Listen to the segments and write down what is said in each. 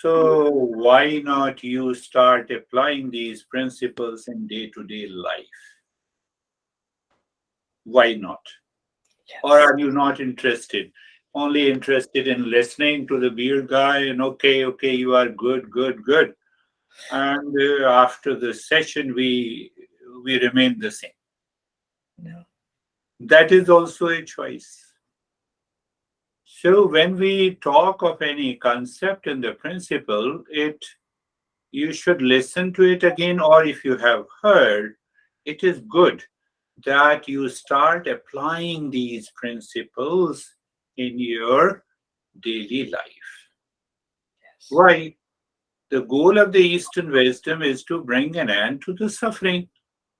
So why not you start applying these principles in day-to-day life? Why not? Or Yes. are you not interested? Only interested in listening to the beer guy and okay, you are good, good, good. And after the session, we remain the same. No. That is also a choice. So when we talk of any concept in the principle, it you should listen to it again, or if you have heard, it is good that you start applying these principles in your daily life. Yes. Why? The goal of the Eastern wisdom is to bring an end to the suffering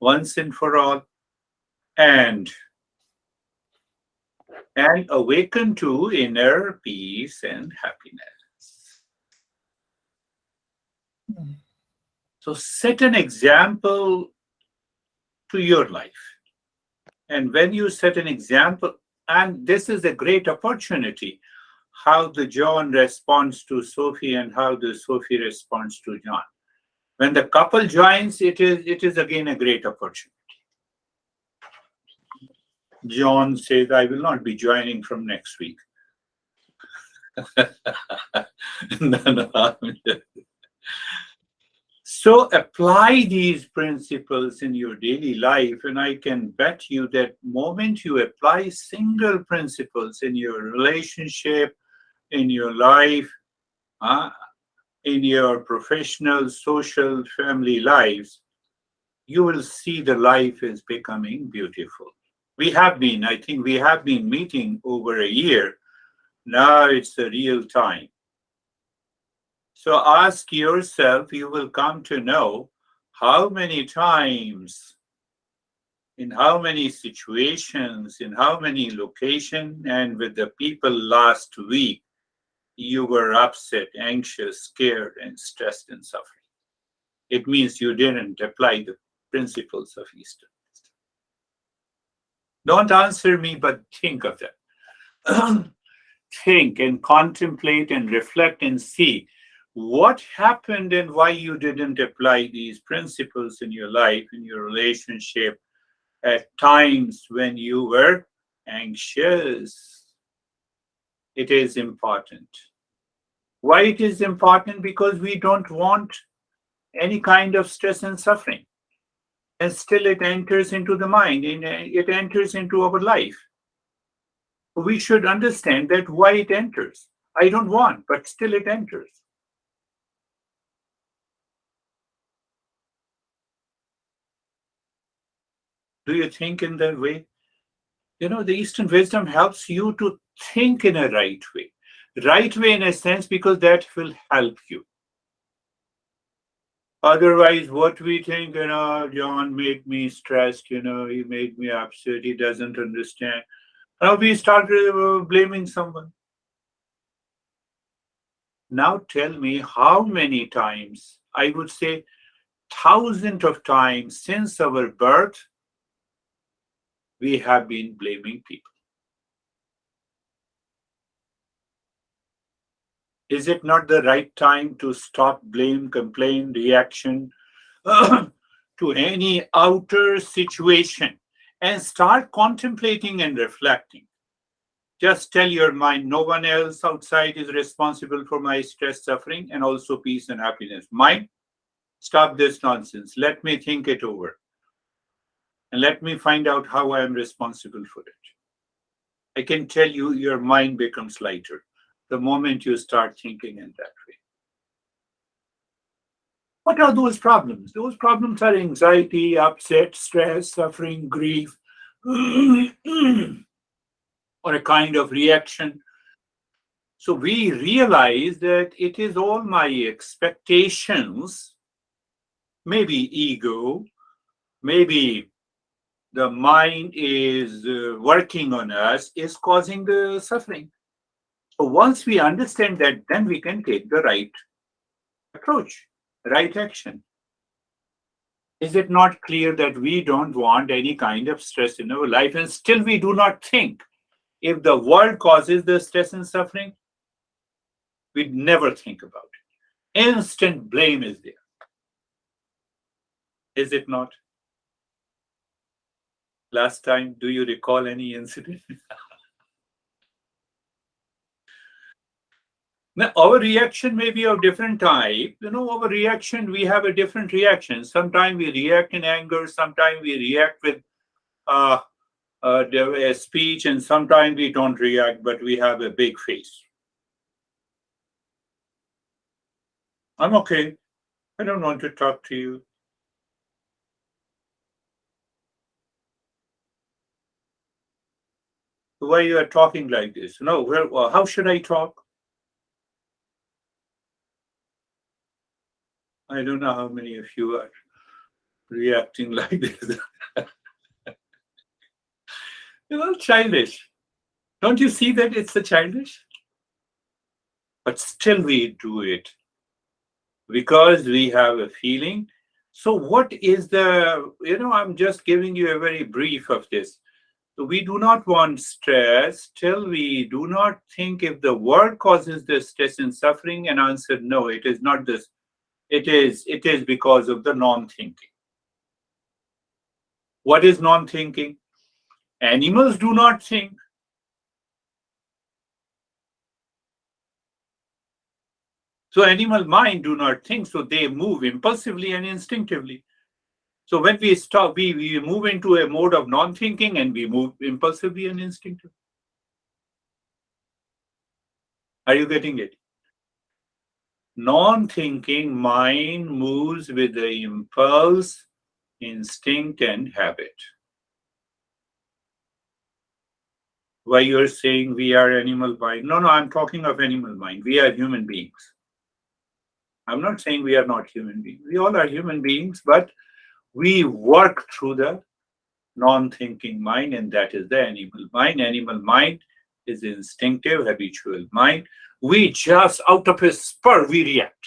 once and for all, and and awaken to inner peace and happiness. Mm. So set an example to your life. And when you set an example, and this is a great opportunity, how the John responds to Sophie and how the Sophie responds to John. When the couple joins, it is again a great opportunity. John says, I will not be joining from next week. No, no. So apply these principles in your daily life, and I can bet you that moment you apply single principles in your relationship, in your life, uh, in your professional, social, family lives, you will see the life is becoming beautiful. I think we have been meeting over a year. Now it's the real time. So ask yourself, you will come to know how many times, in how many situations, in how many locations, and with the people last week, you were upset, anxious, scared, and stressed and suffering. It means you didn't apply the principles of Eastern wisdom. Don't answer me, but think of that. Think and contemplate and reflect and see what happened and why you didn't apply these principles in your life, in your relationship, at times when you were anxious. It is important. Why it is important? Because we don't want any kind of stress and suffering. And still it enters into the mind and it enters into our life. We should understand that why it enters. I don't want, but still it enters. Do you think in that way? The Eastern wisdom helps you to think in a right way. Right way in a sense, because that will help you. Otherwise, what we think, John made me stressed, he made me upset, he doesn't understand. Now we start blaming someone. Now tell me how many times, I would say thousands of times since our birth, we have been blaming people. Is it not the right time to stop blame, complain, reaction to any outer situation and start contemplating and reflecting? Just tell your mind, no one else outside is responsible for my stress, suffering, and also peace and happiness. Mind, stop this nonsense. Let me think it over and let me find out how I am responsible for it. I can tell you, your mind becomes lighter the moment you start thinking in that way. What are those problems? Those problems are anxiety, upset, stress, suffering, grief, or a kind of reaction. So we realize that it is all my expectations, maybe ego, maybe the mind is working on us, is causing the suffering. So once we understand that, then we can take the right approach, right action. Is it not clear that we don't want any kind of stress in our life and still we do not think? If the world causes the stress and suffering, we never think about it. Instant blame is there. Is it not? Last time, do you recall any incident? Now, our reaction may be of different type. Our reaction, we have a different reaction. Sometimes we react in anger, sometimes we react with uh, a speech, and sometimes we don't react, but we have a big face. I'm okay. I don't want to talk to you. Why you are talking like this? No, well, how should I talk? I don't know how many of you are reacting like this. Childish. Don't you see that it's a childish? But still we do it because we have a feeling. So what is I'm just giving you a very brief of this. So we do not want stress till we do not think if the word causes the stress and suffering, and answer no, it is not this. It is because of the non-thinking. What is non-thinking? Animals do not think. So animal mind do not think, so they move impulsively and instinctively. So when we stop, we move into a mode of non-thinking and we move impulsively and instinctively. Are you getting it? Non-thinking mind moves with the impulse, instinct, and habit. Why you're saying we are animal mind? No, I'm talking of animal mind. We are human beings. I'm not saying we are not human beings. We all are human beings, but we work through the non-thinking mind, and that is the animal mind. Animal mind is instinctive, habitual mind. We just out of a spur, we react.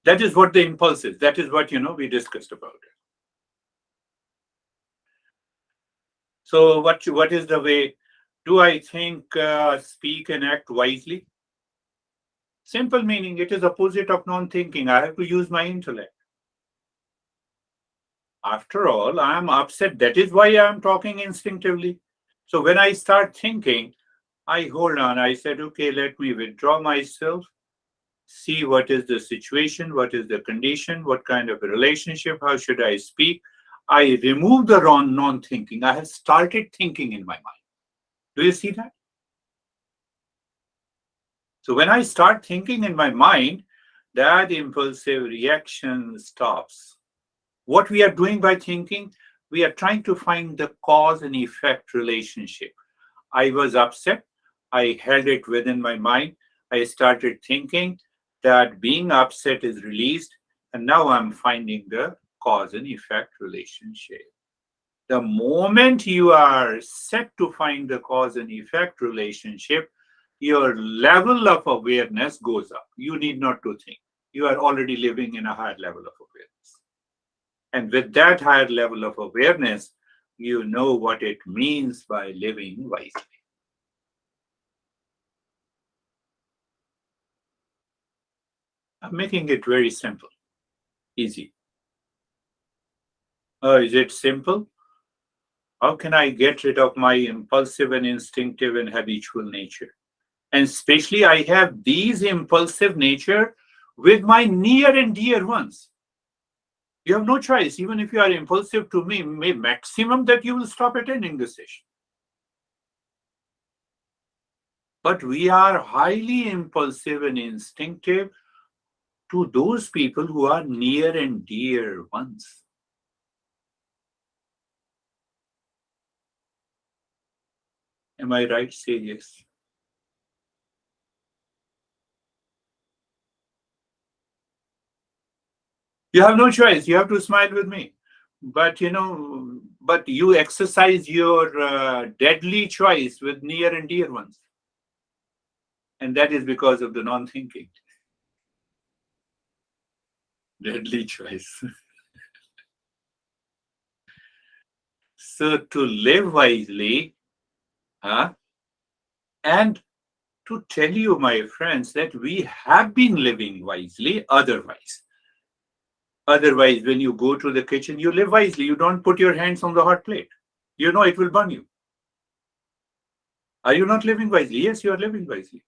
That is what the impulse is. That is what, we discussed about it. So what is the way? Do I think, speak and act wisely? Simple meaning, it is opposite of non-thinking. I have to use my intellect. After all, I am upset. That is why I am talking instinctively. So when I start thinking, I hold on. I said, okay, let me withdraw myself, see what is the situation, what is the condition, what kind of a relationship, how should I speak. I remove the wrong non-thinking. I have started thinking in my mind. Do you see that? So when I start thinking in my mind, that impulsive reaction stops. What we are doing by thinking, we are trying to find the cause and effect relationship. I was upset. I held it within my mind. I started thinking that being upset is released, and now I'm finding the cause and effect relationship. The moment you are set to find the cause and effect relationship, your level of awareness goes up. You need not to think. You are already living in a higher level of awareness. And with that higher level of awareness, you know what it means by living wisely. I'm making it very simple, easy. Is it simple? How can I get rid of my impulsive and instinctive and habitual nature? And especially, I have these impulsive nature with my near and dear ones. You have no choice. Even if you are impulsive to me, maximum that you will stop attending the session. But we are highly impulsive and instinctive to those people who are near and dear ones. Am I right? Say yes. You have no choice. You have to smile with me. But you exercise your deadly choice with near and dear ones. And that is because of the non thinking. Deadly choice. So to live wisely, huh? And to tell you, my friends, that we have been living wisely otherwise. Otherwise, when you go to the kitchen, you live wisely. You don't put your hands on the hot plate. You know it will burn you. Are you not living wisely? Yes, you are living wisely.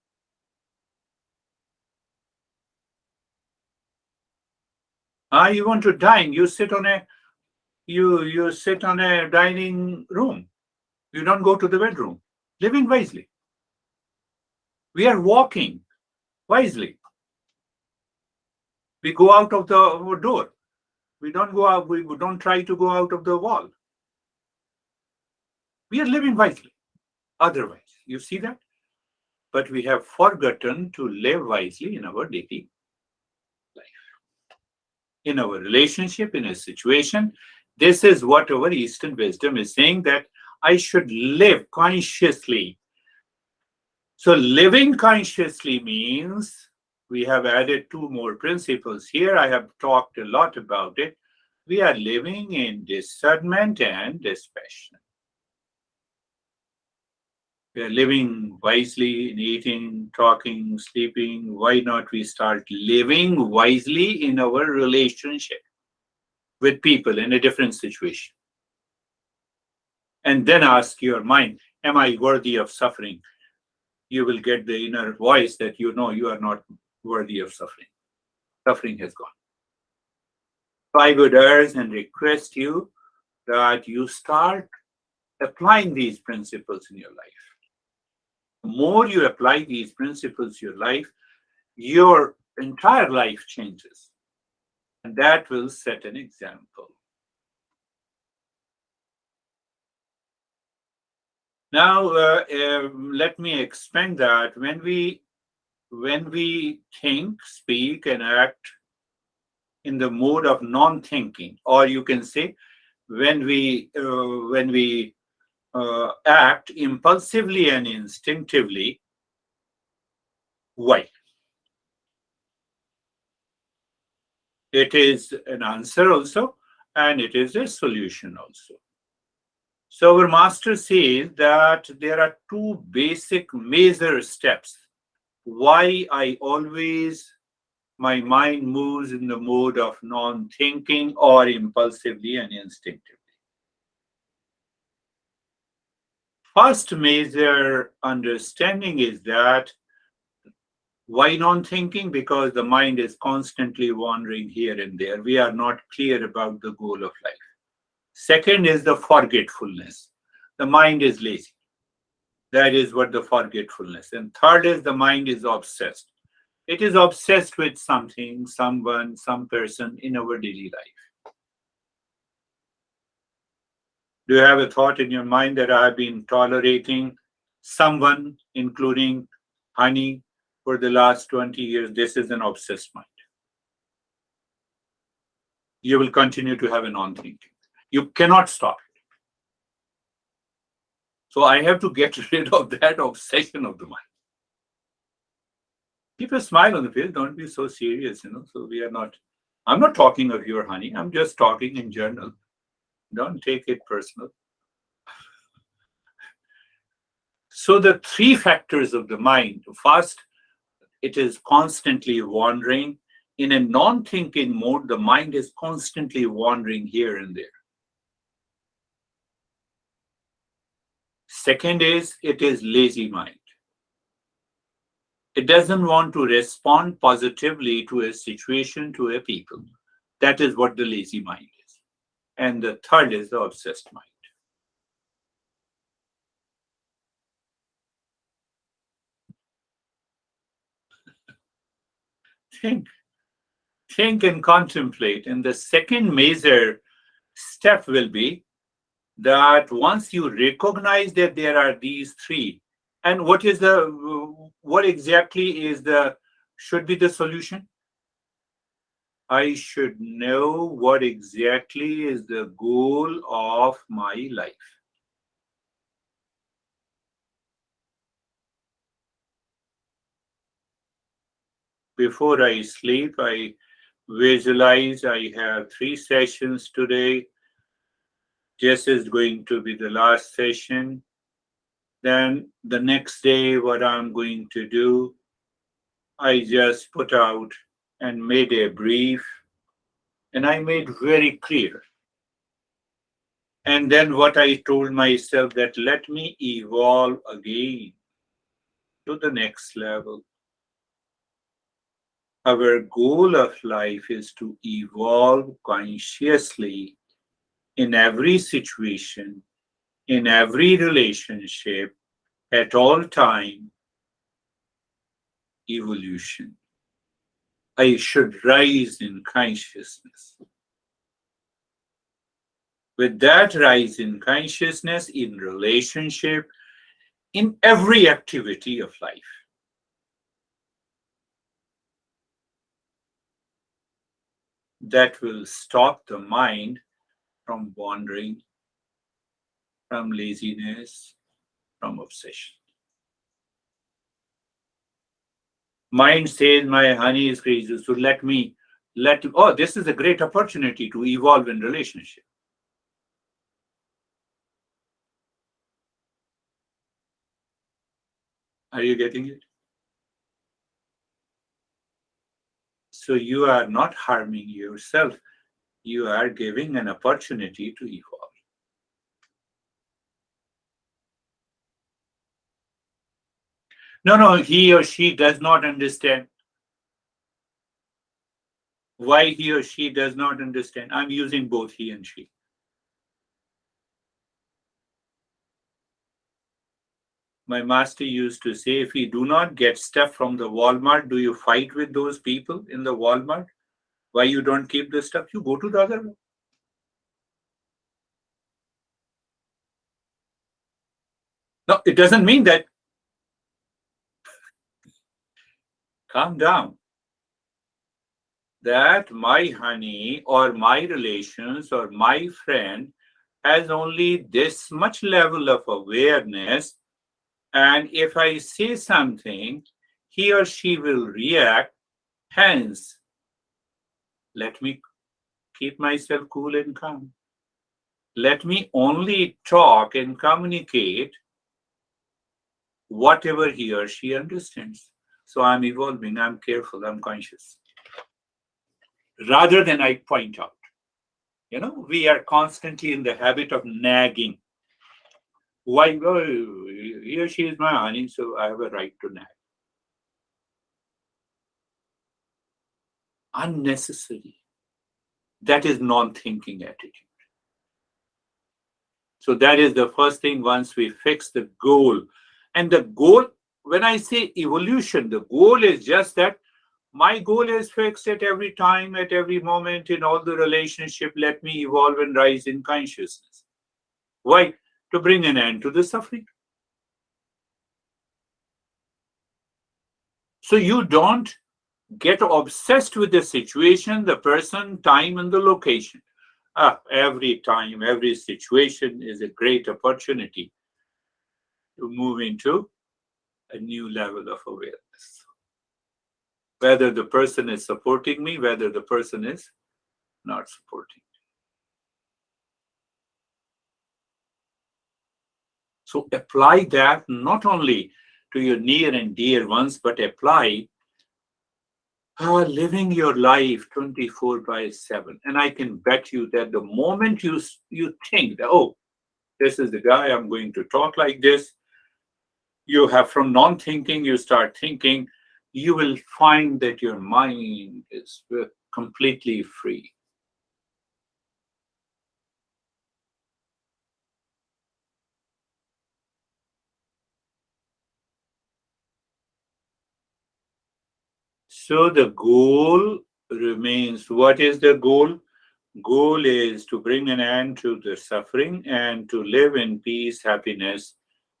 You want to dine, you sit on a dining room. You don't go to the bedroom. Living wisely. We are walking wisely. We go out of the door. We don't go out, we don't try to go out of the wall. We are living wisely. Otherwise, you see that? But we have forgotten to live wisely in our daily life, in our relationship, in a situation. This is what our Eastern wisdom is saying, that I should live consciously. So living consciously means we have added two more principles here. I have talked a lot about it. We are living in discernment and dispassion. We are living wisely in eating, talking, sleeping. Why not we start living wisely in our relationship with people in a different situation? And then ask your mind, am I worthy of suffering? You will get the inner voice that you know you are not worthy of suffering. Suffering has gone. So I would urge and request you that you start applying these principles in your life. The more you apply these principles in your life, your entire life changes. And that will set an example. Now, let me expand that. When we think, speak, and act in the mode of non-thinking, or you can say, when we act impulsively and instinctively, why? It is an answer also, and it is a solution also. So our master says that there are two basic major steps why my mind moves in the mode of non-thinking or impulsively and instinctively. First major understanding is that why non-thinking? Because the mind is constantly wandering here and there. We are not clear about the goal of life. Second is the forgetfulness. The mind is lazy. That is what the forgetfulness. And third is the mind is obsessed. It is obsessed with something, someone, some person in our daily life. Do you have a thought in your mind that I have been tolerating someone, including honey, for the last 20 years? This is an obsessed mind. You will continue to have a non-thinking. You cannot stop it. So I have to get rid of that obsession of the mind. Keep a smile on the face. Don't be so serious, So I'm not talking of your honey. I'm just talking in general. Don't take it personal. So the three factors of the mind. First, it is constantly wandering. In a non-thinking mode, the mind is constantly wandering here and there. Second is, it is lazy mind. It doesn't want to respond positively to a situation, to a people. That is what the lazy mind is. And the third is the obsessed mind. Think and contemplate. And the second major step will be that once you recognize that there are these three, and what exactly should be the solution? I should know what exactly is the goal of my life. Before I sleep, I visualize I have 3 sessions today. This is going to be the last session. Then the next day, what I'm going to do, I just put out and made a brief, and I made very clear. And then what I told myself that let me evolve again to the next level. Our goal of life is to evolve consciously in every situation, in every relationship, at all time, evolution. I should rise in consciousness. With that rise in consciousness, in relationship, in every activity of life, that will stop the mind from wandering, from laziness, from obsession. Mind says my honey is crazy, so this is a great opportunity to evolve in relationship. Are you getting it? So you are not harming yourself. You are giving an opportunity to evolve. No, he or she does not understand. Why he or she does not understand? I'm using both he and she. My master used to say, if you do not get stuff from the Walmart, do you fight with those people in the Walmart? Why you don't keep the stuff? You go to the other one. No, it doesn't mean that. Calm down. That my honey or my relations or my friend has only this much level of awareness, and if I say something, he or she will react. Hence, let me keep myself cool and calm. Let me only talk and communicate whatever he or she understands. So I'm evolving, I'm careful, I'm conscious. Rather than I point out. We are constantly in the habit of nagging. Why? Oh, he or she is my honey, so I have a right to nag. Unnecessary. That is non-thinking attitude. So that is the first thing once we fix the goal. And the goal, when I say evolution, the goal is just that my goal is fixed at every time, at every moment, in all the relationship. Let me evolve and rise in consciousness. Why? To bring an end to the suffering. So you don't get obsessed with the situation, the person, time, and the location. Every time, every situation is a great opportunity to move into a new level of awareness. Whether the person is supporting me, whether the person is not supporting me. So apply that not only to your near and dear ones, but apply living your life 24/7. And I can bet you that the moment you think that, oh, this is the guy, I'm going to talk like this, you have from non-thinking, you start thinking, you will find that your mind is completely free. So the goal remains. What is the goal? Goal is to bring an end to the suffering and to live in peace, happiness.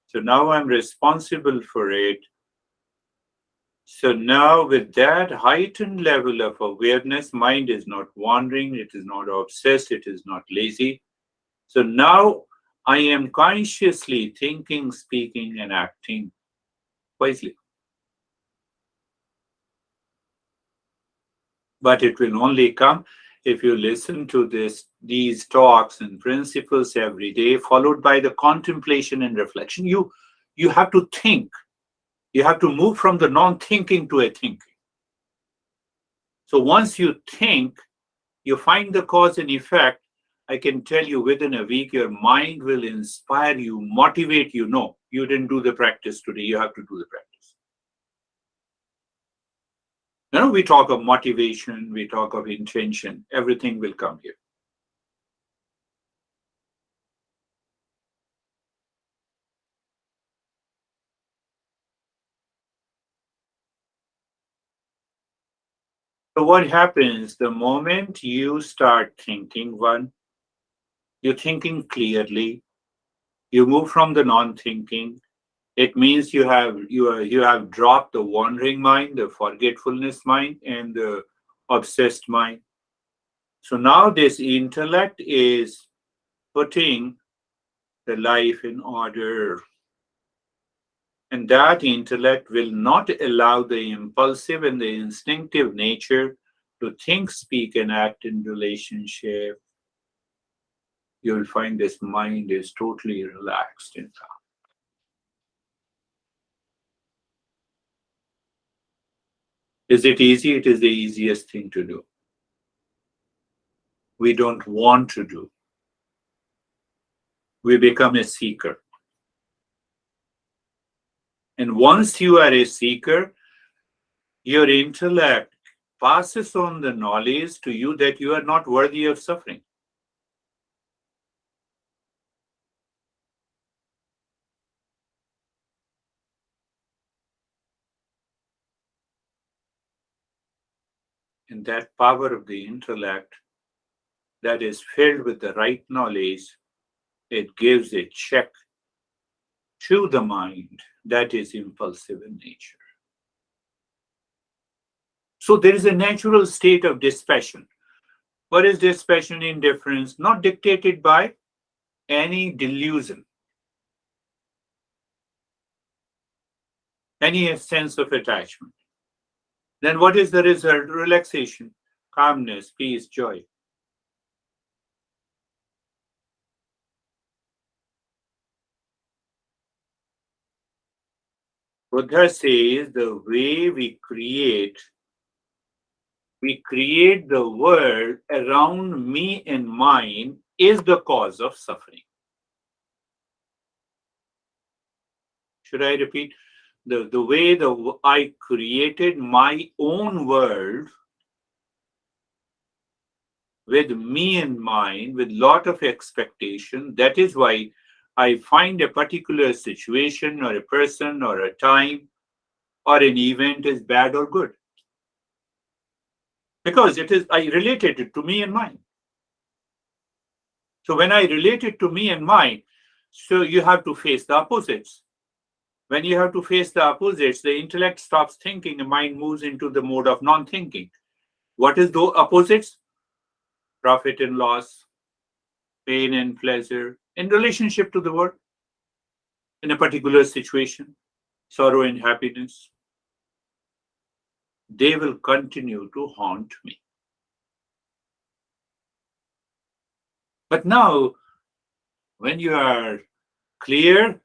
So now I'm responsible for it. So now with that heightened level of awareness, mind is not wandering, it is not obsessed, it is not lazy. So now I am consciously thinking, speaking, and acting wisely. But it will only come if you listen to these talks and principles every day, followed by the contemplation and reflection. You have to think. You have to move from the non-thinking to a thinking. So once you think, you find the cause and effect. I can tell you within a week, your mind will inspire you, motivate you. No, you didn't do the practice today. You have to do the practice. We talk of motivation, we talk of intention. Everything will come here. So what happens the moment you start thinking, one, you're thinking clearly, you move from the non-thinking. It means you have dropped the wandering mind, the forgetfulness mind, and the obsessed mind. So now this intellect is putting the life in order. And that intellect will not allow the impulsive and the instinctive nature to think, speak, and act in relationship. You will find this mind is totally relaxed and calm. Is it easy? It is the easiest thing to do. We don't want to do. We become a seeker. And once you are a seeker, your intellect passes on the knowledge to you that you are not worthy of suffering. And that power of the intellect that is filled with the right knowledge, it gives a check to the mind that is impulsive in nature. So there is a natural state of dispassion. What is dispassion? Indifference, not dictated by any delusion, any sense of attachment. Then what is the result? Relaxation, calmness, peace, joy. Buddha says the way we create the world around me and mine is the cause of suffering. Should I repeat? The way I created my own world with me in mind, with lot of expectation, that is why I find a particular situation or a person or a time or an event is bad or good. Because I related it to me and mine. So when I relate it to me and mine, so you have to face the opposites. When you have to face the opposites, the intellect stops thinking and mind moves into the mode of non-thinking. What is the opposites? Profit and loss, pain and pleasure, in relationship to the world, in a particular situation, sorrow and happiness. They will continue to haunt me. But now, when you are clear,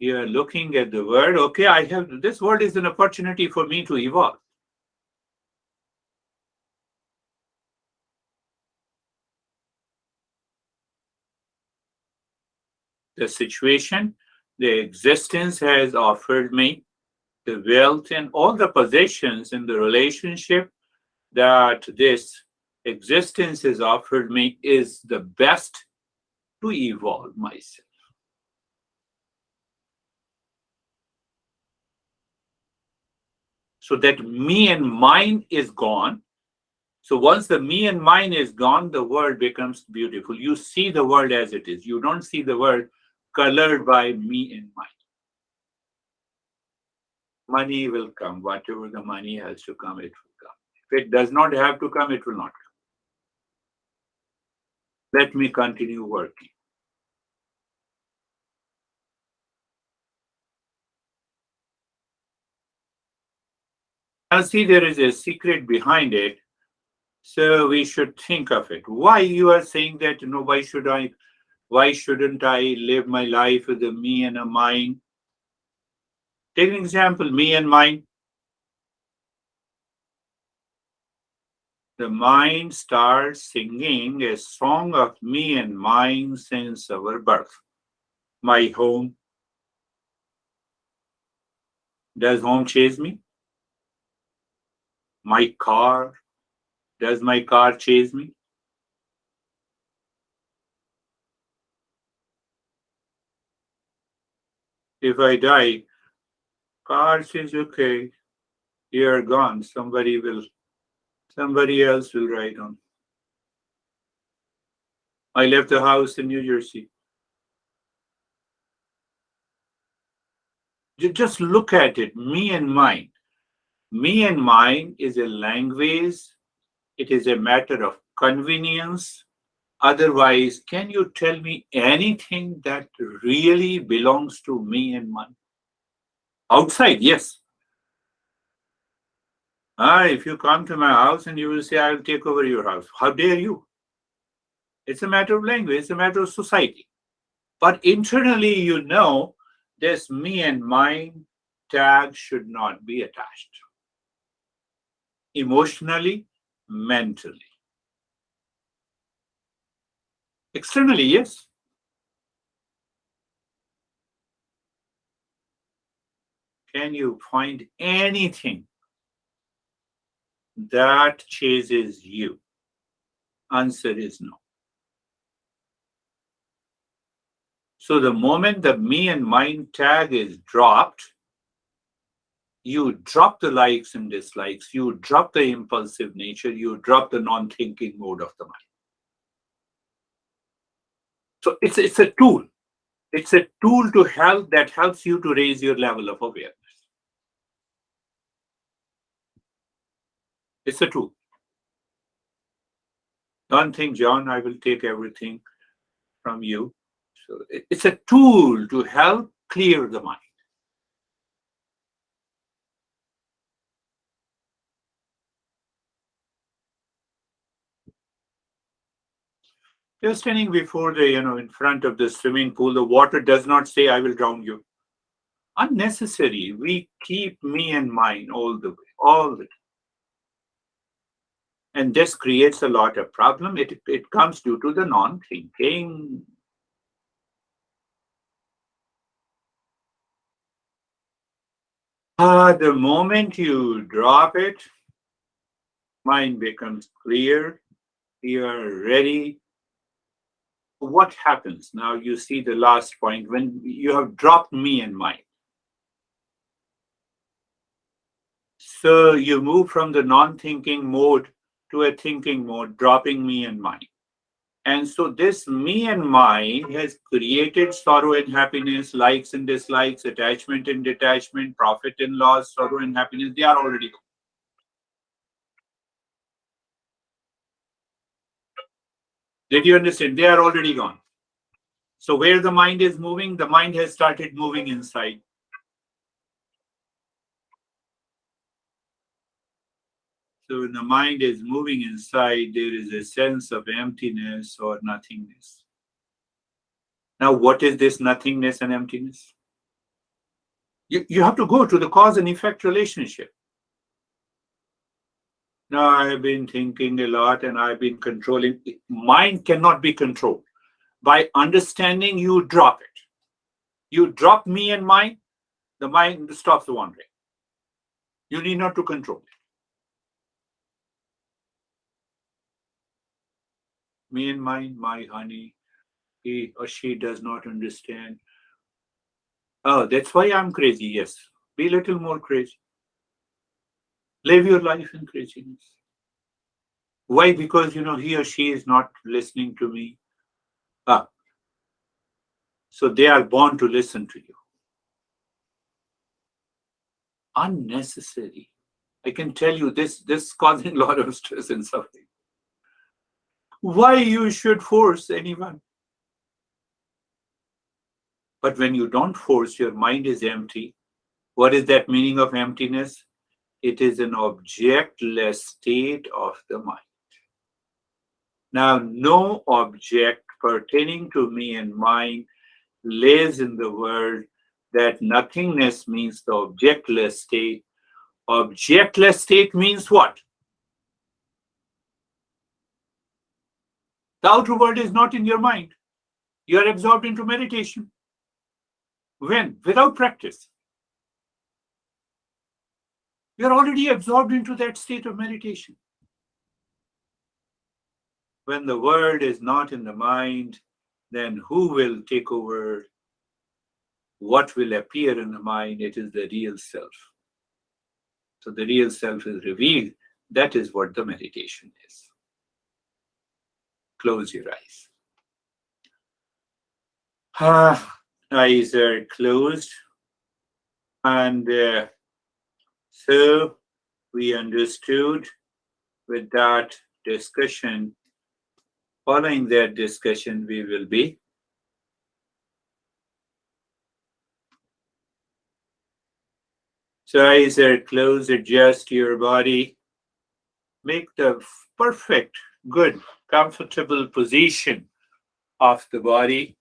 you are looking at the world, okay, this world is an opportunity for me to evolve. The situation, the existence has offered me the wealth and all the possessions in the relationship that this existence has offered me is the best to evolve myself. So that me and mine is gone. So once the me and mine is gone, the world becomes beautiful. You see the world as it is. You don't see the world colored by me and mine. Money will come. Whatever the money has to come, it will come. If it does not have to come, it will not come. Let me continue working. Now see, there is a secret behind it. So we should think of it. Why you are saying that, why shouldn't I live my life with a me and a mine? Take an example, me and mine. The mind starts singing a song of me and mine since our birth. My home. Does home chase me? My car. Does my car chase me? If I die, car says, okay, you're gone. Somebody else will ride on. I left the house in New Jersey. Just look at it, me and mine. Me and mine is a language. It is a matter of convenience. Otherwise, can you tell me anything that really belongs to me and mine? Outside, yes. If you come to my house and you will say, I will take over your house. How dare you? It's a matter of language, it's a matter of society. But internally, you know, this me and mine tag should not be attached. Emotionally, mentally. Externally, yes. Can you find anything that chases you? Answer is no. So the moment the me and mine tag is dropped, you drop the likes and dislikes, you drop the impulsive nature, you drop the non-thinking mode of the mind. So it's a tool. It's a tool to help that helps you to raise your level of awareness. It's a tool. Don't think, John, I will take everything from you. So it's a tool to help clear the mind. You're standing before the, in front of the swimming pool. The water does not say, I will drown you. Unnecessary. We keep me and mine all the way, all the time. And this creates a lot of problem. It comes due to the non-thinking. The moment you drop it, mind becomes clear. You are ready. What happens? Now you see the last point when you have dropped me and mine. So you move from the non-thinking mode to a thinking mode, dropping me and mine. And so this me and mine has created sorrow and happiness, likes and dislikes, attachment and detachment, profit and loss, sorrow and happiness. They are already gone. Did you understand? They are already gone. So where the mind is moving, the mind has started moving inside. So when the mind is moving inside, there is a sense of emptiness or nothingness. Now, what is this nothingness and emptiness? You have to go to the cause and effect relationship. Now, I've been thinking a lot and I've been controlling. Mind cannot be controlled. By understanding, you drop it. You drop me and mine, the mind stops wandering. You need not to control it. Me and mine, my honey, he or she does not understand. Oh, that's why I'm crazy. Yes. Be a little more crazy. Live your life in craziness. Why? Because, he or she is not listening to me. Ah, so they are born to listen to you. Unnecessary. I can tell you this causing a lot of stress and suffering. Why you should force anyone? But when you don't force, your mind is empty. What is that meaning of emptiness? It is an objectless state of the mind. Now, no object pertaining to me and mine lives in the world that nothingness means the objectless state. Objectless state means what? The outer world is not in your mind. You are absorbed into meditation. When? Without practice. You are already absorbed into that state of meditation. When the world is not in the mind, then who will take over? What will appear in the mind? It is the real self. So the real self is revealed. That is what the meditation is. Close your eyes. Eyes are closed. And so we understood with that discussion. Following that discussion, we will be so eyes are closed, adjust your body, make the perfect, good, comfortable position of the body.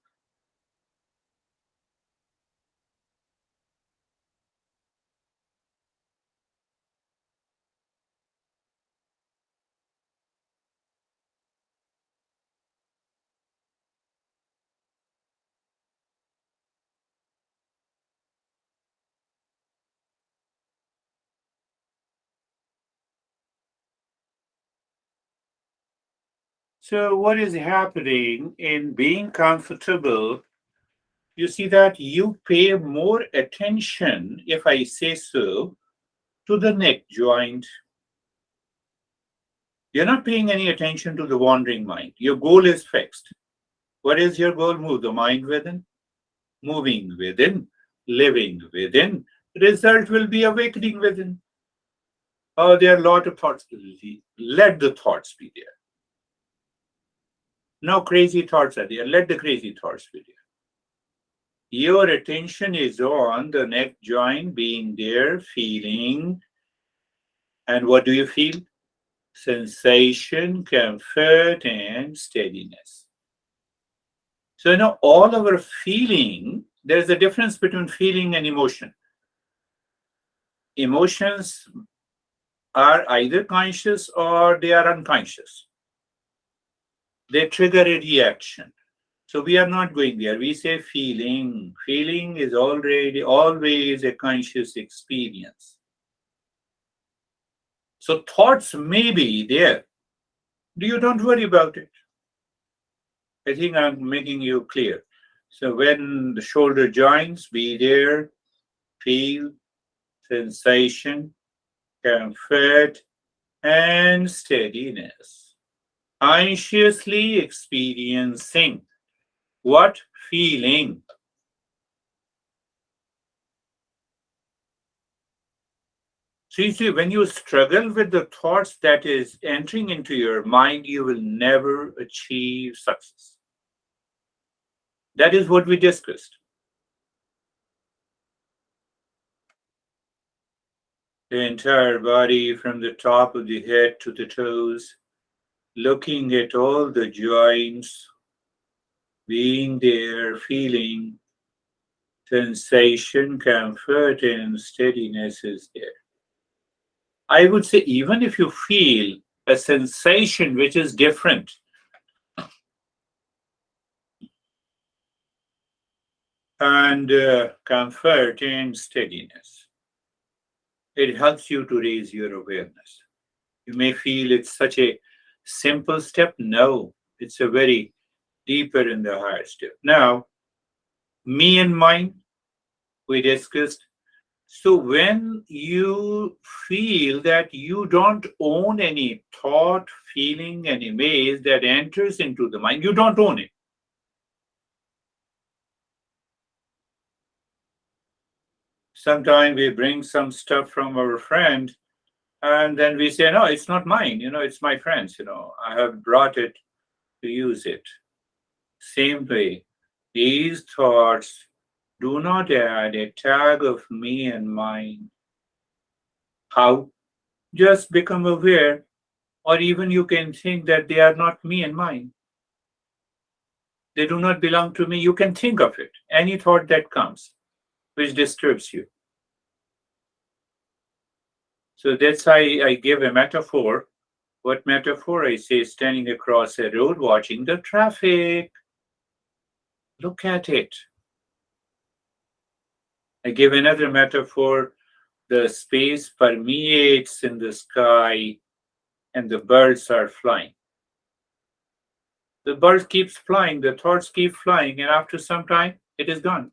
So what is happening in being comfortable? You see that you pay more attention, if I say so, to the neck joint. You're not paying any attention to the wandering mind. Your goal is fixed. What is your goal? Move the mind within, moving within, living within. Result will be awakening within. Oh, there are a lot of thoughts. Let the thoughts be there. No crazy thoughts are there. Let the crazy thoughts be there. Your attention is on the neck joint being there, feeling. And what do you feel? Sensation, comfort, and steadiness. So, all our feeling, there's a difference between feeling and emotion. Emotions are either conscious or they are unconscious. They trigger a reaction. So we are not going there. We say feeling. Feeling is already always a conscious experience. So thoughts may be there. You don't worry about it. I think I'm making you clear. So when the shoulder joints, be there, feel, sensation, comfort, and steadiness. Consciously experiencing what? Feeling. So you see, when you struggle with the thoughts that is entering into your mind, you will never achieve success. That is what we discussed. The entire body from the top of the head to the toes, looking at all the joints, being there, feeling sensation, comfort, and steadiness is there. I would say, even if you feel a sensation which is different, and comfort and steadiness, it helps you to raise your awareness. You may feel it's such a simple step. No, it's a very deeper in the higher step. Now, me and mine, we discussed. So when you feel that you don't own any thought, feeling, and image that enters into the mind, you don't own it. Sometimes we bring some stuff from our friend and then we say, no, it's not mine, it's my friend's, I have brought it to use it. Same way, these thoughts do not add a tag of me and mine. How? Just become aware, or even you can think that they are not me and mine. They do not belong to me. You can think of it, any thought that comes. which disturbs you. So that's why I give a metaphor. What metaphor? I say standing across a road watching the traffic. Look at it. I give another metaphor. The space permeates in the sky and the birds are flying. The bird keeps flying, the thoughts keep flying, and after some time, it is gone.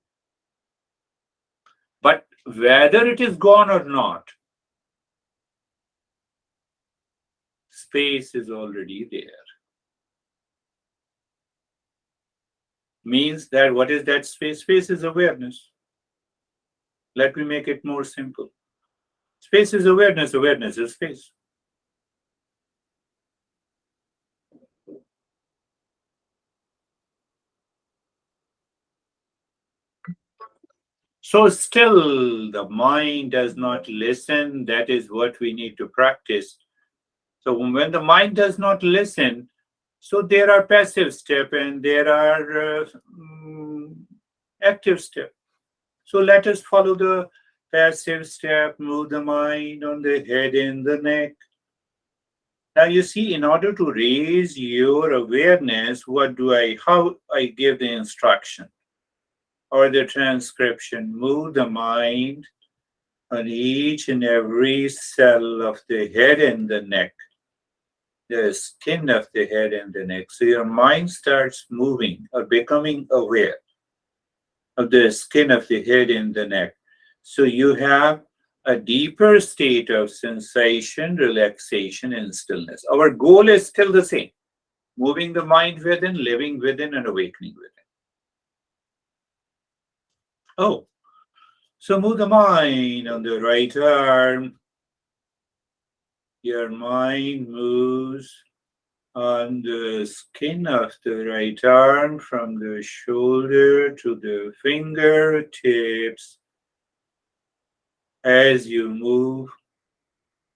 But whether it is gone or not, space is already there. Means that what is that space? Space is awareness. Let me make it more simple. Space is awareness, awareness is space. So still the mind does not listen. That is what we need to practice. So when the mind does not listen, so there are passive step and there are active step. So let us follow the passive step, move the mind on the head and the neck. Now you see, in order to raise your awareness, how I give the instruction or the transcription, move the mind on each and every cell of the head and the neck, the skin of the head and the neck. So your mind starts moving or becoming aware of the skin of the head and the neck. So you have a deeper state of sensation, relaxation, and stillness. Our goal is still the same: moving the mind within, living within, and awakening within. Oh, so move the mind on the right arm. Your mind moves on the skin of the right arm from the shoulder to the fingertips. As you move,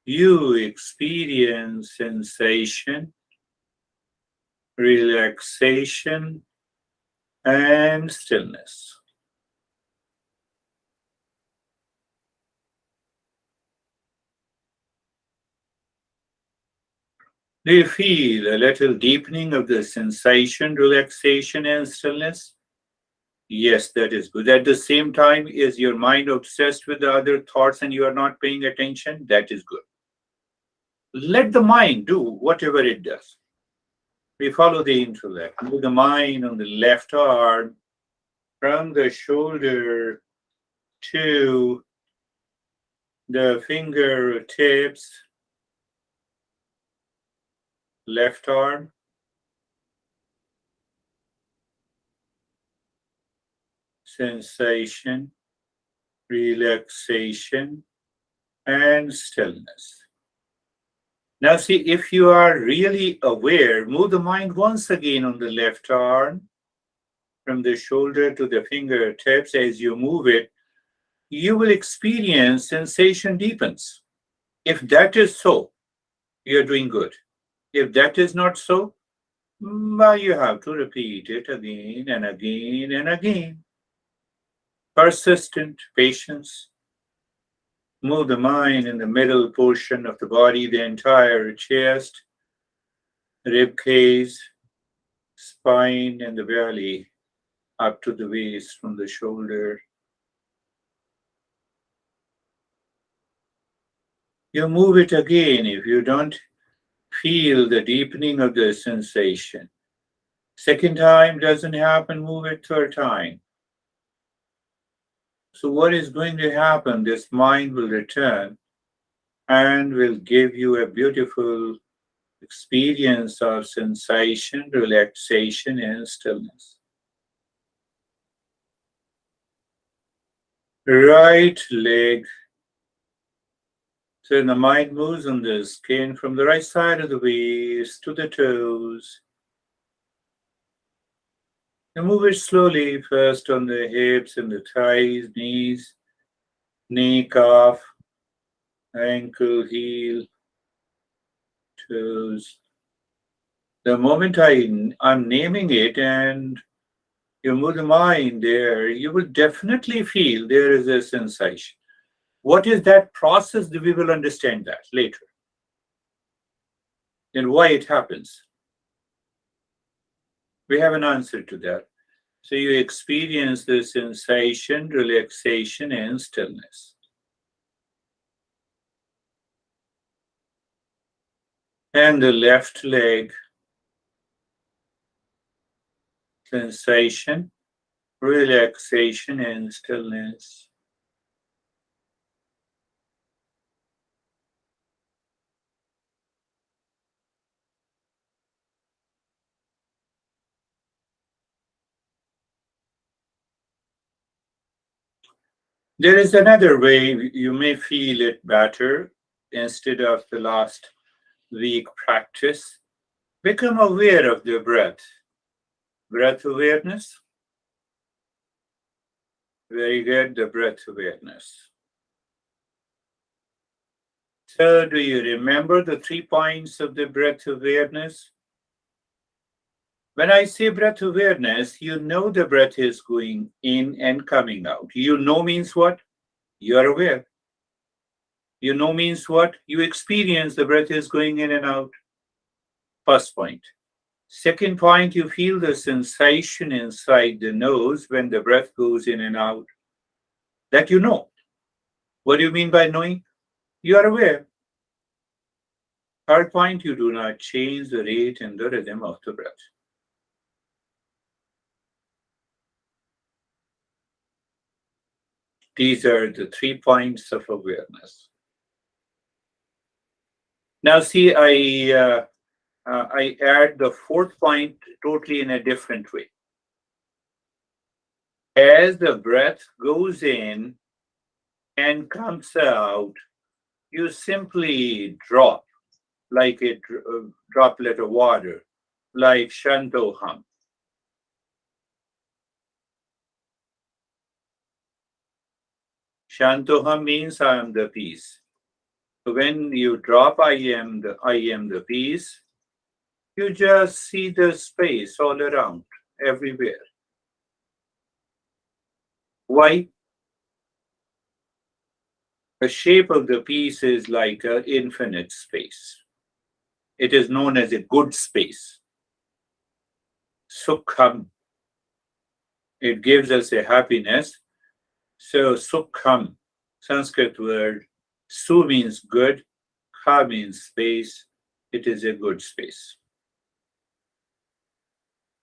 you experience sensation, relaxation, and stillness. Do you feel a little deepening of the sensation, relaxation, and stillness? Yes, that is good. At the same time, is your mind obsessed with the other thoughts and you are not paying attention? That is good. Let the mind do whatever it does. We follow the intellect. Move the mind on the left arm from the shoulder to the fingertips, left arm. Sensation, relaxation, and stillness. Now, see, if you are really aware, move the mind once again on the left arm from the shoulder to the fingertips. As you move it, you will experience sensation deepens. If that is so, you're doing good. If that is not so, well, you have to repeat it again and again and again. Persistent patience. Move the mind in the middle portion of the body, the entire chest, rib cage, spine, and the belly, up to the waist from the shoulder. You move it again if you don't feel the deepening of the sensation. Second time doesn't happen, move it third time. So what is going to happen? This mind will return and will give you a beautiful experience of sensation, relaxation, and stillness. Right leg. So the mind moves on the skin from the right side of the waist to the toes. You move it slowly, first on the hips and the thighs, knees, knee, calf, ankle, heel, toes. The moment I'm naming it and You move the mind there, you will definitely feel there is a sensation. What is that process? We will understand that later. And why it happens. We have an answer to that. So you experience the sensation, relaxation, and stillness. And the left leg, sensation, relaxation, and stillness. There is another way you may feel it better instead of the last week practice. Become aware of the breath. Breath awareness. Very good, the breath awareness. So, do you remember the 3 points of the breath awareness? When I say breath awareness, you know the breath is going in and coming out. You know means what? You are aware. You know means what? You experience the breath is going in and out. First point. Second point, you feel the sensation inside the nose when the breath goes in and out. That you know. What do you mean by knowing? You are aware. Third point, you do not change the rate and the rhythm of the breath. These are the 3 points of awareness. Now, see, I add the fourth point totally in a different way. As the breath goes in and comes out, you simply drop like a droplet of water, like Shantoham. Shantoham means I am the peace. So when you drop I am the peace, you just see the space all around, everywhere. Why? The shape of the peace is like an infinite space. It is known as a good space. Sukham. It gives us a happiness. So Sukham, Sanskrit word, Su means good, Kha means space. It is a good space.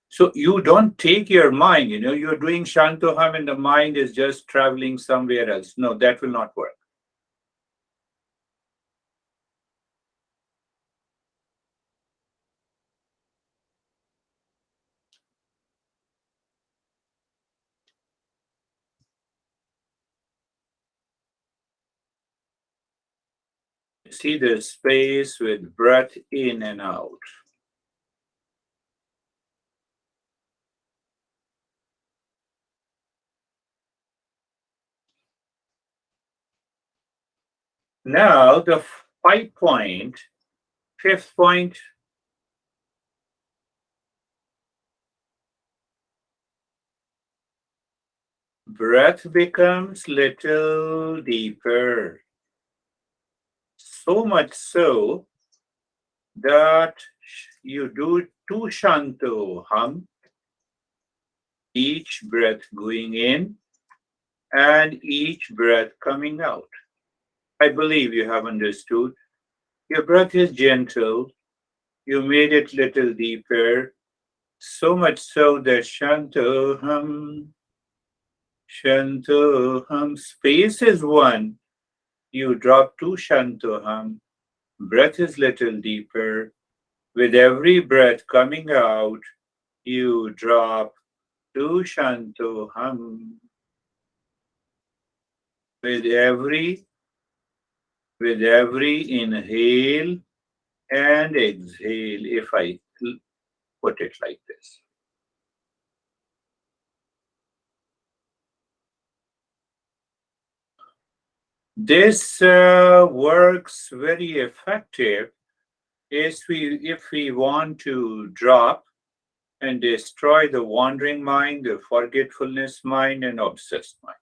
So you don't take your mind, you're doing Shantoham and the mind is just traveling somewhere else. No, that will not work. See the space with breath in and out. Now the fifth point, breath becomes little deeper. So much so that you do two Shanto hum, each breath going in and each breath coming out. I believe you have understood. Your breath is gentle. You made it little deeper, so much so that Shanto hum, space is one. You drop two Shanto hum, breath is little deeper. With every breath coming out, you drop two Shanto hum. With every inhale and exhale, if I put it like this. This works very effective if we want to drop and destroy the wandering mind, the forgetfulness mind, and obsessed mind.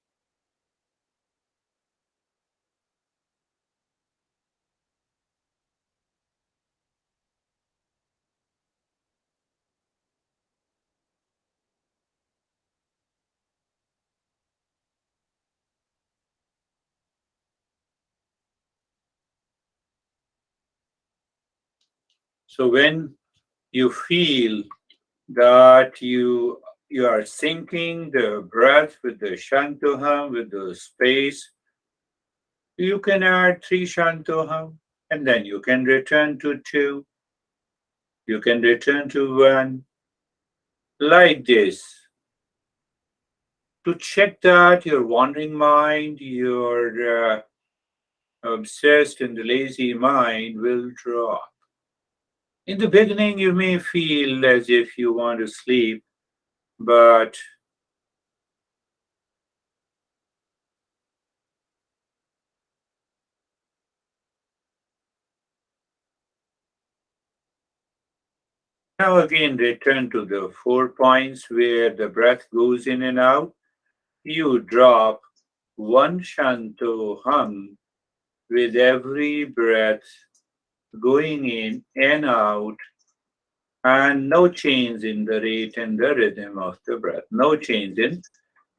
So when you feel that you are syncing the breath with the shantoham, with the space, you can add three shantoham, and then you can return to two, you can return to one, like this, to check that your wandering mind, your obsessed and lazy mind will drop. In the beginning, you may feel as if you want to sleep, but now again return to the 4 points where the breath goes in and out. You drop one shanto hum with every breath going in and out, and no change in the rate and the rhythm of the breath. No change in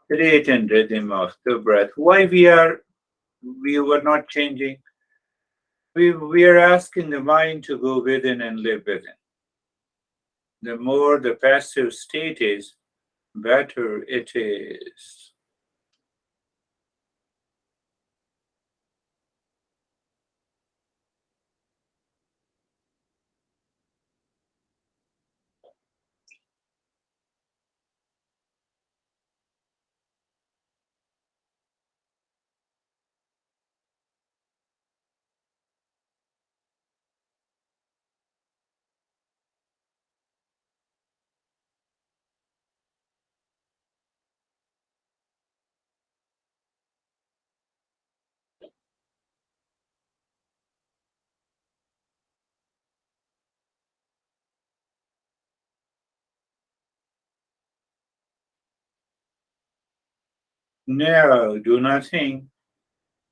rate and rhythm of the breath. Why we were not changing? We are asking the mind to go within and live within. The more the passive state is, better it is. Now, do nothing.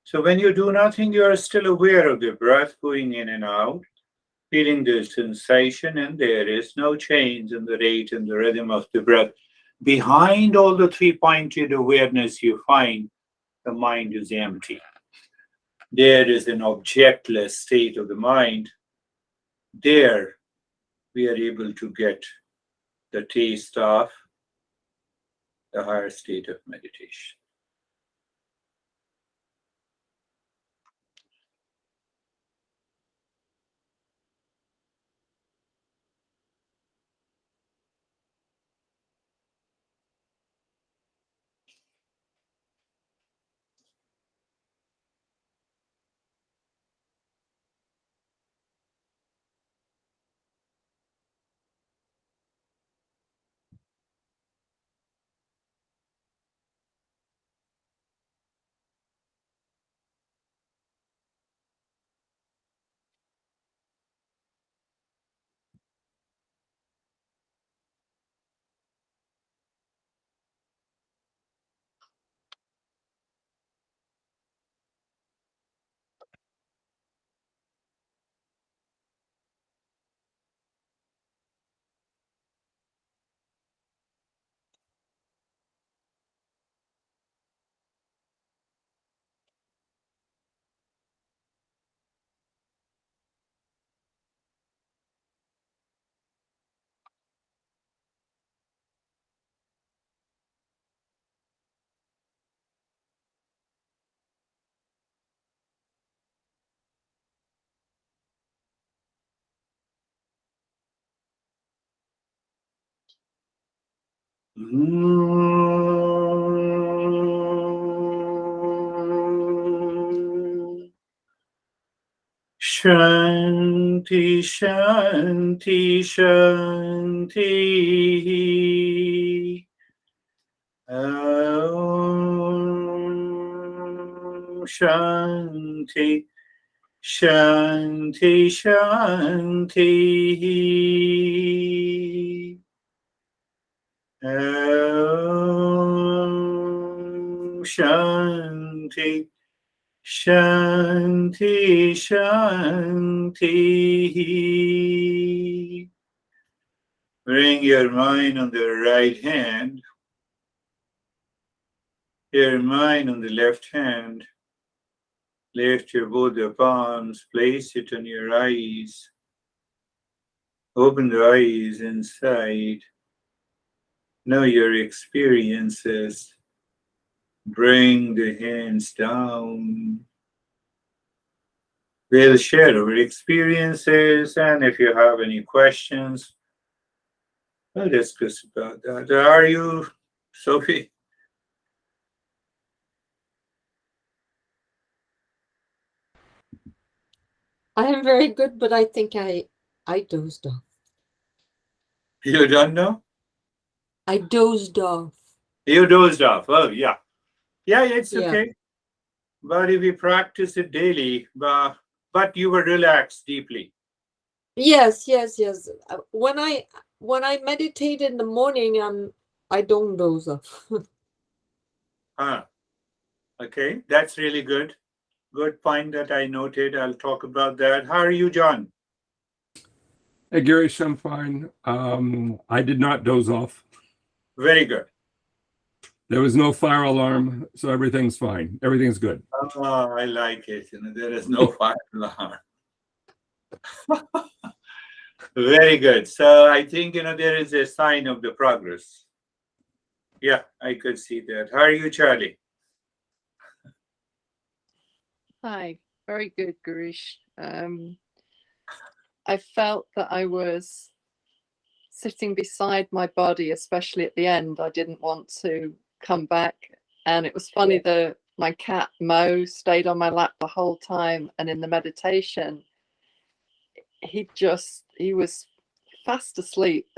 So when you do nothing, you are still aware of the breath going in and out, feeling the sensation, and there is no change in the rate and the rhythm of the breath. Behind all the three-pointed awareness you find, the mind is empty. There is an objectless state of the mind. There, we are able to get the taste of the higher state of meditation. Shanti, Shanti, Shanti. Om Shanti, Shanti, Shanti. Om Shanti, Shanti, Shanti. Bring your mind on the right hand, your mind on the left hand. Lift your both your palms, place it on your eyes. Open the eyes inside. Know your experiences. Bring the hands down. We'll share our experiences, and if you have any questions, we'll discuss about that. Are you, Sophie? I am very good, but I think I dozed off. You don't know? I dozed off. You dozed off. Oh, yeah. Yeah, it's Yeah. okay. But if we practice it daily, but you were relaxed deeply. Yes. When I meditate in the morning, I don't doze off. Okay, that's really good. Good point that I noted. I'll talk about that. How are you, John? Hey, Girish, I'm fine. I did not doze off. Very good. There was no fire alarm, so everything's fine. Everything's good. Oh, I like it. There is no fire alarm. Very good. So I think, there is a sign of the progress. Yeah, I could see that. How are you, Charlie? Hi, very good, Girish. I felt that I was sitting beside my body, especially at the end. I didn't want to come back. And it was funny that my cat Mo stayed on my lap the whole time. And in the meditation, he was fast asleep.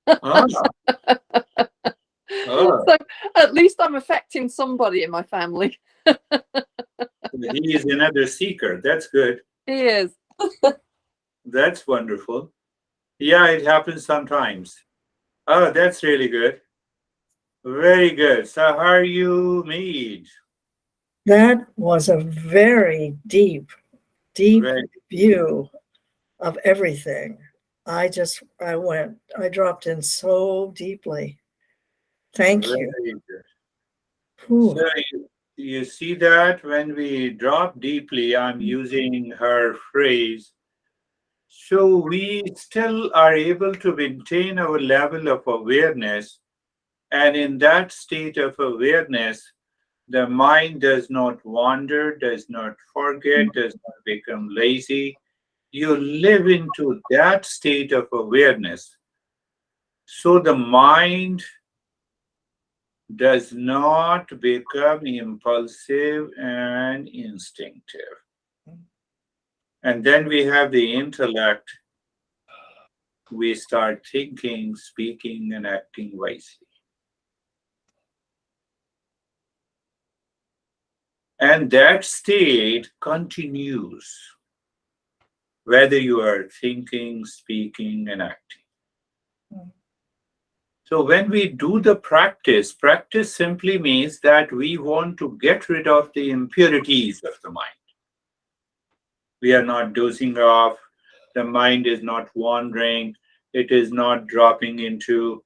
Oh. So at least I'm affecting somebody in my family. He is another seeker. That's good. He is. That's wonderful. Yeah, it happens sometimes. Oh, that's really good. Very good. So how are you, Mead? That was a very deep Very view of everything. I dropped in so deeply. Thank you. very good. Whew. So you see that when we drop deeply, I'm using her phrase. So we still are able to maintain our level of awareness. And in that state of awareness, the mind does not wander, does not forget, does not become lazy. You live into that state of awareness. So the mind does not become impulsive and instinctive. And then we have the intellect. We start thinking, speaking, and acting wisely. And that state continues, whether you are thinking, speaking, and acting. So when we do the practice simply means that we want to get rid of the impurities of the mind. We are not dozing off. The mind is not wandering. It is not dropping into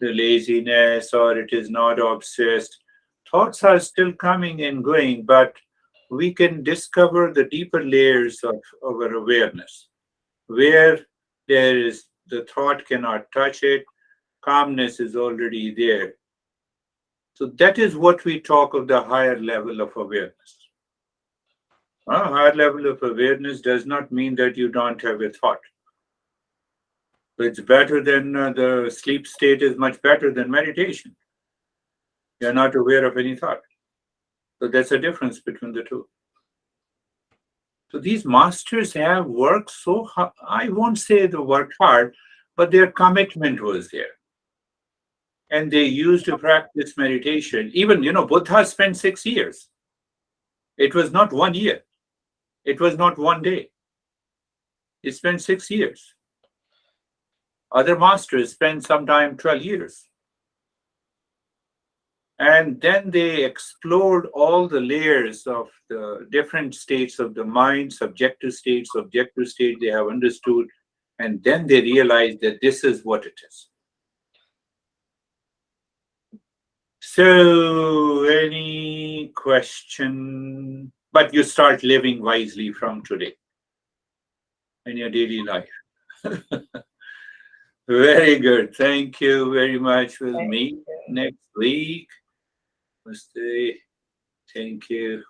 the laziness, or it is not obsessed. Thoughts are still coming and going, but we can discover the deeper layers of our awareness. Where there is the thought cannot touch it, calmness is already there. So that is what we talk of the higher level of awareness. A higher level of awareness does not mean that you don't have a thought. It's better than the sleep state is much better than meditation. You're not aware of any thought. So that's a difference between the two. So these masters have worked so hard. I won't say they worked hard, but their commitment was there. And they used to practice meditation. Even, Buddha spent 6 years. It was not 1 year. It was not 1 day. He spent 6 years. Other masters spent sometime 12 years. And then they explored all the layers of the different states of the mind, subjective states, objective state they have understood. And then they realized that this is what it is. So, any question? But you start living wisely from today in your daily life. Very good. Thank you very much. We'll Thank meet you. next week. Namaste. Thank you.